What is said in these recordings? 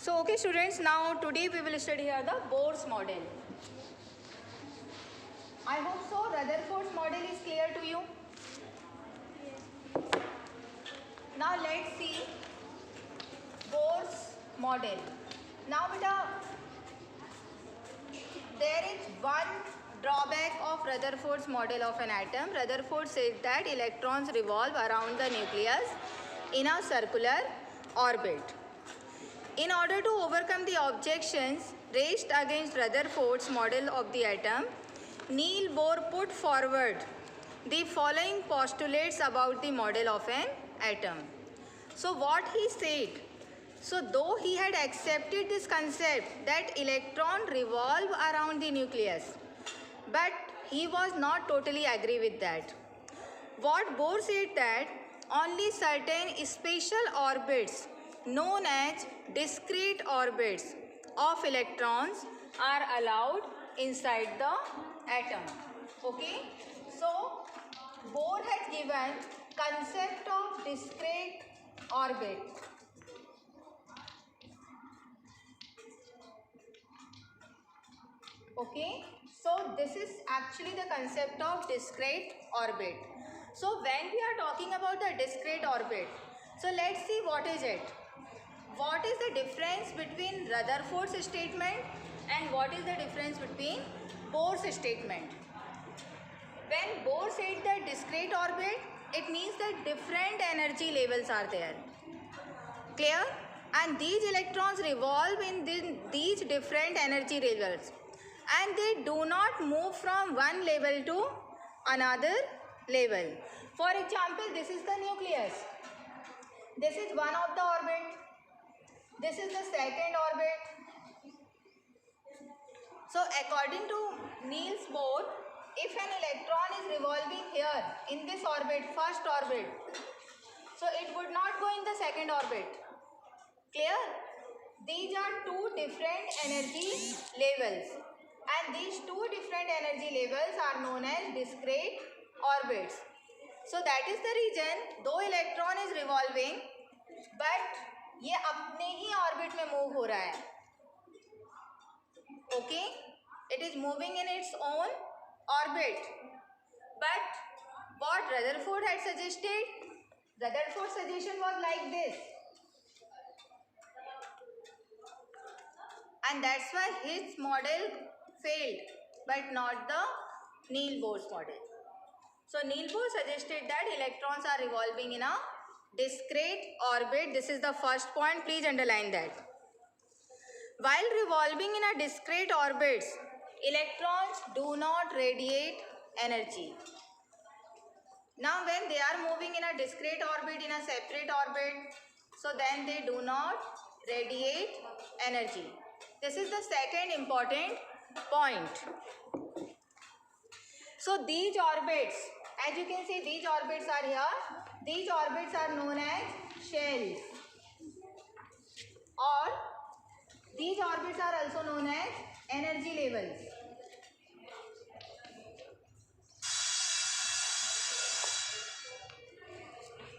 So okay students, now today we will study here the Bohr's model. I hope so. Rutherford's model is clear to you. Now let's see Bohr's model. Now beta, there is one drawback of Rutherford's model of an atom. Rutherford says that electrons revolve around the nucleus in a circular orbit. In order to overcome the objections raised against Rutherford's model of the atom, Niels Bohr put forward the following postulates about the model of an atom. So what he said, so though he had accepted this concept that electron revolve around the nucleus, but he was not totally agree with that. What Bohr said that only certain special orbits known as discrete orbits of electrons are allowed inside the atom. Okay, so Bohr has given concept of discrete orbit. Okay, so this is actually the concept of discrete orbit. So when we are talking about the discrete orbit, so let's see what is it. What is the difference between Rutherford's statement and what is the difference between Bohr's statement? When Bohr said that discrete orbit, it means that different energy levels are there. Clear? And these electrons revolve in these different energy levels. And they do not move from one level to another level. For example, this is the nucleus. This is one of the orbit. This is the second orbit. So according to Niels Bohr, if an electron is revolving here in this orbit, first orbit, so it would not go in the second orbit. Clear? These are two different energy levels, and these two different energy levels are known as discrete orbits. So that is the reason though electron is revolving, but ये अपने ही orbit में move हो रहा है. Okay, it is moving in its own orbit. But what Rutherford had suggested, Rutherford's suggestion was like this, and that's why his model failed, but not the Niels Bohr's model. So Niels Bohr suggested that electrons are revolving in a discrete orbit. This is the first point, please underline that. While revolving in a discrete orbits, electrons do not radiate energy. Now when they are moving in a discrete orbit, in a separate orbit, so then they do not radiate energy. This is the second important point. So these orbits, as you can see, these orbits are here. These orbits are known as shells, or these orbits are also known as energy levels.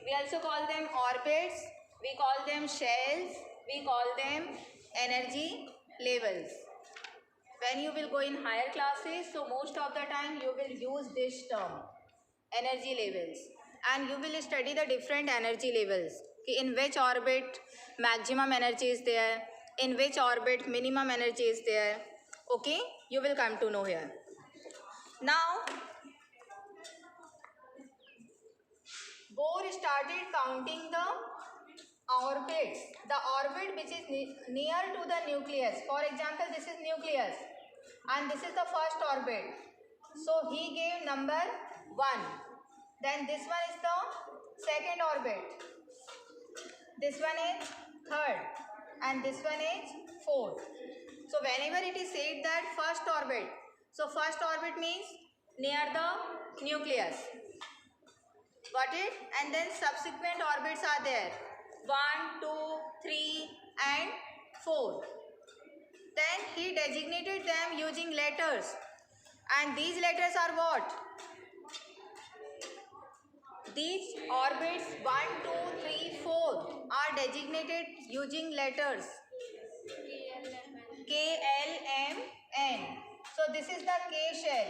We also call them orbits, we call them shells, we call them energy levels. When you will go in higher classes, so most of the time you will use this term, energy levels, and you will study the different energy levels. In which orbit maximum energy is there, in which orbit minimum energy is there. Okay, you will come to know here. Now Bohr started counting the orbits, the orbit which is near to the nucleus. For example, this is nucleus and this is the first orbit. So he gave number 1. Then this one is the second orbit. This one is third and this one is fourth. So whenever it is said that first orbit, so first orbit means near the nucleus. Got it? And then subsequent orbits are there. 1, 2, 3 and 4. Then he designated them using letters. And these letters are what? These orbits 1, 2, 3, 4 are designated using letters. KLMN. So this is the K shell,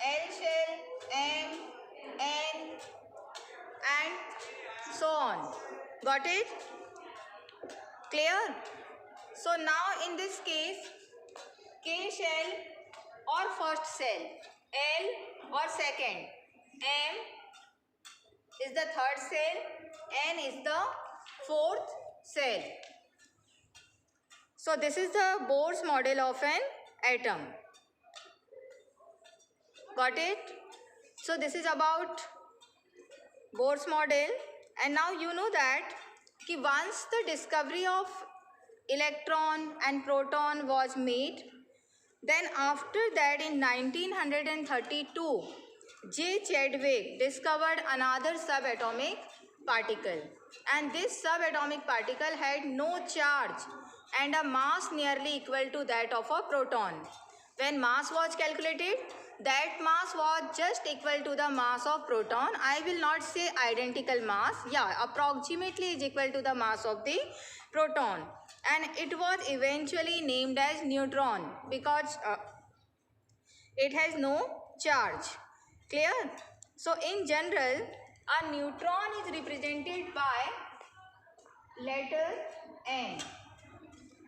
L shell, M, N, and so on. Got it? Clear? So now in this case, K shell or first cell, L or second, M is the third cell, N is the fourth cell. So this is the Bohr's model of an atom. Got it? So this is about Bohr's model, and now you know that once the discovery of electron and proton was made, then after that in 1932, J. Chadwick discovered another subatomic particle, and this subatomic particle had no charge and a mass nearly equal to that of a proton. When mass was calculated, that mass was just equal to the mass of proton. I will not say identical mass, yeah, approximately is equal to the mass of the proton, and it was eventually named as neutron because it has no charge. Clear? So in general, a neutron is represented by letter N.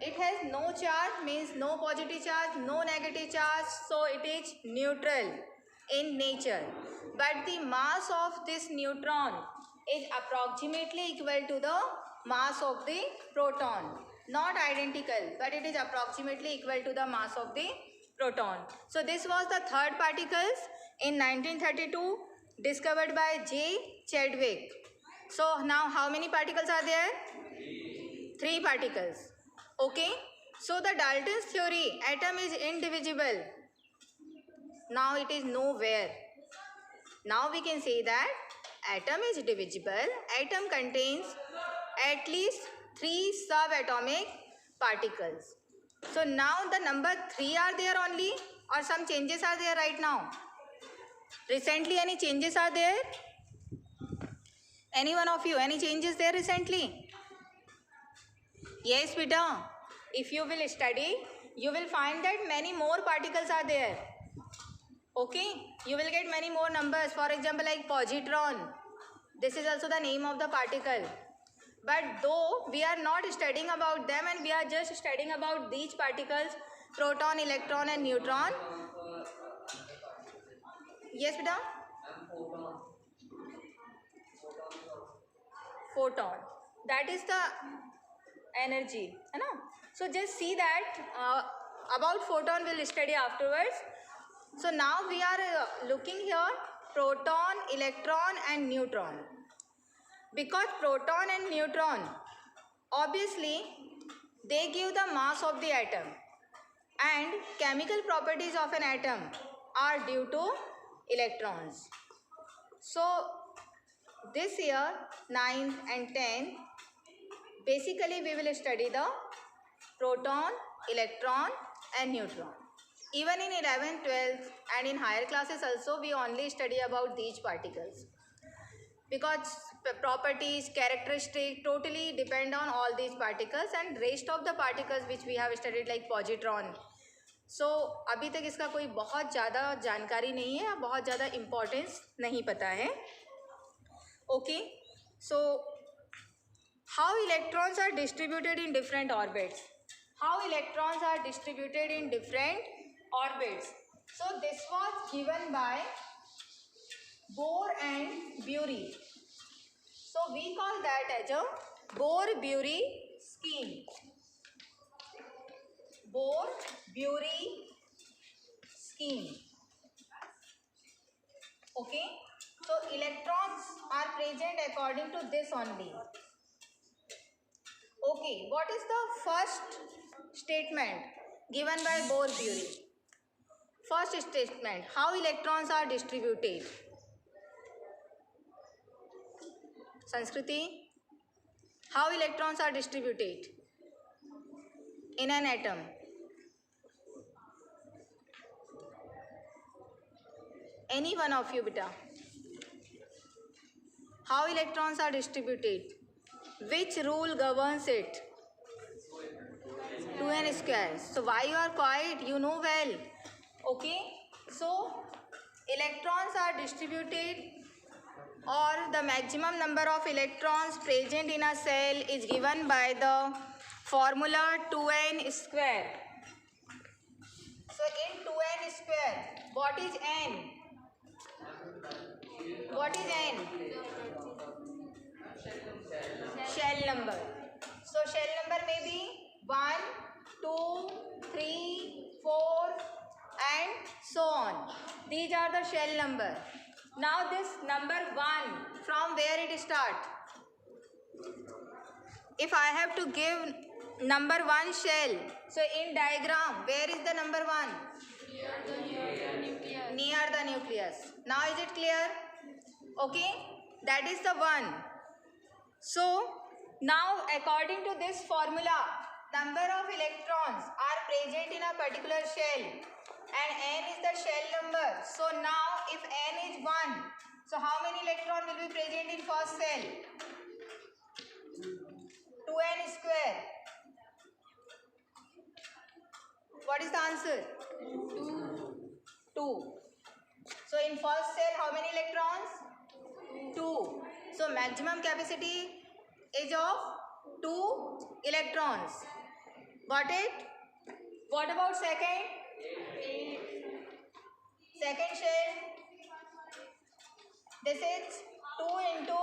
It has no charge, means no positive charge, no negative charge, so it is neutral in nature. But the mass of this neutron is approximately equal to the mass of the proton. Not identical, but it is approximately equal to the mass of the proton. So this was the third particles in 1932 discovered by J. Chadwick. So now how many particles are there? 3 particles. Okay. So the Dalton's theory, atom is indivisible. Now it is nowhere. Now we can say that atom is divisible. Atom contains at least 3 subatomic particles. So now the number 3 are there only, or some changes are there right now? Recently any changes are there? Any one of you, any changes there recently? Yes, beta. If you will study, you will find that many more particles are there. Okay, you will get many more numbers. For example, like positron. This is also the name of the particle. But though we are not studying about them and we are just studying about these particles, proton, electron and neutron. Yes, beta? Photon. That is the energy. You know? So just see that about photon we will study afterwards. So now we are looking here proton, electron and neutron. Because proton and neutron, obviously they give the mass of the atom, and chemical properties of an atom are due to electrons. So this year 9 and 10 basically we will study the proton, electron and neutron. Even in 11th, 12th and in higher classes also we only study about these particles. Because properties, characteristics totally depend on all these particles, and rest of the particles which we have studied like positron. So अभी तक इसका कोई बहुत ज़्यादा जानकारी नहीं है, बहुत ज़्यादा importance नहीं पता है. Okay, so how electrons are distributed in different orbits? How electrons are distributed in different orbits? So this was given by Bohr and Bury. So we call that as a Bohr-Bury scheme. Bohr-Bury scheme. Okay. So electrons are present according to this only. Okay. What is the first statement given by Bohr-Bury? First statement. How electrons are distributed? Sanskriti, how electrons are distributed in an atom? Any one of you, beta? How electrons are distributed? Which rule governs it? 2n square. So why you are quiet? You know well. Okay. So electrons are distributed, or the maximum number of electrons present in a cell is given by the formula 2n square. So in 2n square, what is n? What is n? Shell number. So shell number may be 1, 2, 3, 4 and so on. These are the shell number. Now this number 1, from where it starts? If I have to give number 1 shell, so in diagram, where is the number 1? Near the nucleus. Now is it clear? Okay, that is the 1. So now according to this formula, number of electrons are present in a particular shell and n is the shell number. So now if n is 1, so how many electrons will be present in first cell? 2n square. What is the answer? 2. So in first cell, how many electrons? 2. So maximum capacity is of 2 electrons. Got it? What about second? 8. Second shell. This is 2 into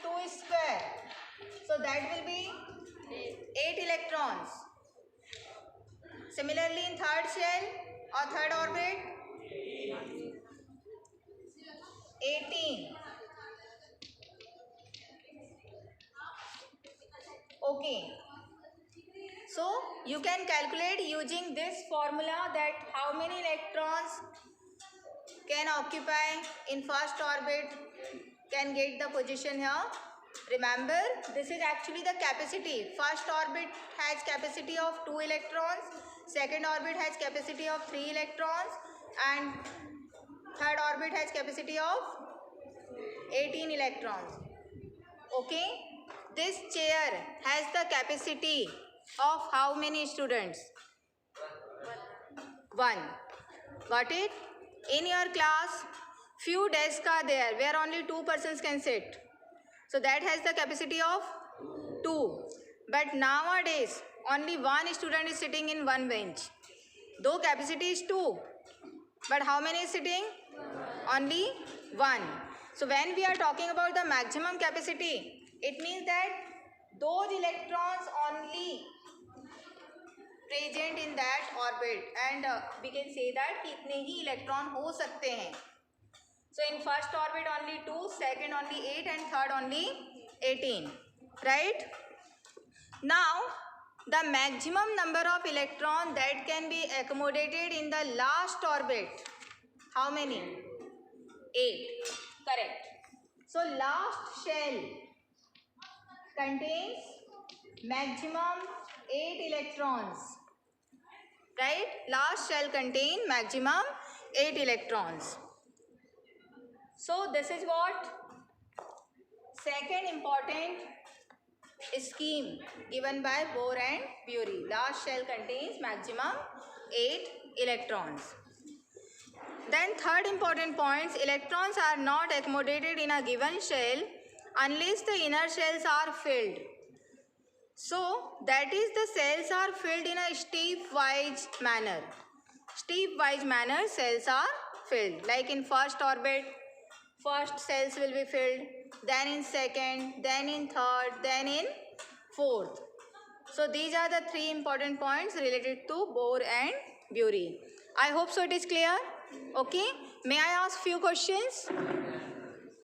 2 square. So that will be 8 electrons. Similarly in third shell or third orbit, 18. Okay. So you can calculate using this formula that how many electrons can occupy in first orbit, can get the position here. Remember, this is actually the capacity. First orbit has capacity of 2 electrons, second orbit has capacity of 3 electrons and third orbit has capacity of 18 electrons. Okay, this chair has the capacity of how many students? 1. Got it? In your class, few desks are there where only 2 persons can sit. So that has the capacity of 2. But nowadays, only 1 student is sitting in 1 bench. Though capacity is 2, but how many is sitting? Only 1. So when we are talking about the maximum capacity, it means that those electrons only present in that orbit, and we can say that कितने ही electron हो सकते हैं. So in first orbit only 2, second only 8 and third only 18. Right? Now the maximum number of electrons that can be accommodated in the last orbit, how many? 8. Correct. So last shell contains maximum 8 electrons. Right? Last shell contains maximum 8 electrons. So this is what second important scheme given by Bohr and Bury. Last shell contains maximum 8 electrons. Then third important point, electrons are not accommodated in a given shell unless the inner shells are filled. So that is, the cells are filled in a stepwise manner. Stepwise manner cells are filled. Like in first orbit, first cells will be filled, then in second, then in third, then in fourth. So these are the 3 important points related to Bohr and Bury. I hope so it is clear. Okay. May I ask few questions?